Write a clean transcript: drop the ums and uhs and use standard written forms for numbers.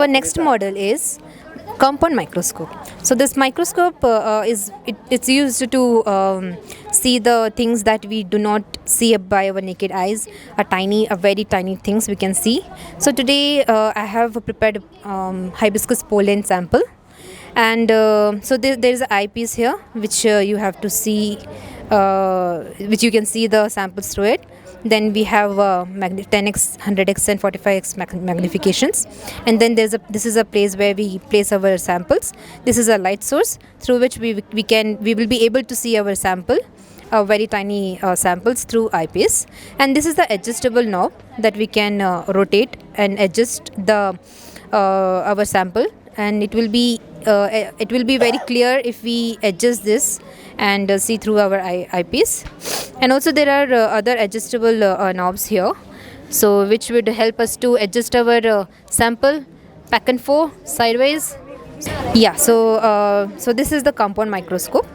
Our next model is compound microscope. So this microscope it's used to see the things that we do not see by our naked eyes, a very tiny things we can see. So today I have prepared hibiscus pollen sample, and so there is an eyepiece here which you have to see, which you can see the samples through it. Then we have 10x, 100x and 45x magnifications, and then this is a place where we place our samples. This is a light source through which we will be able to see our sample, very tiny samples through eyepiece. And this is the adjustable knob that we can rotate and adjust the our sample, and it will be very clear if we adjust this and see through our eyepiece. And also there are other adjustable knobs here, so which would help us to adjust our sample back and forth, sideways. Yeah, so this is the compound microscope.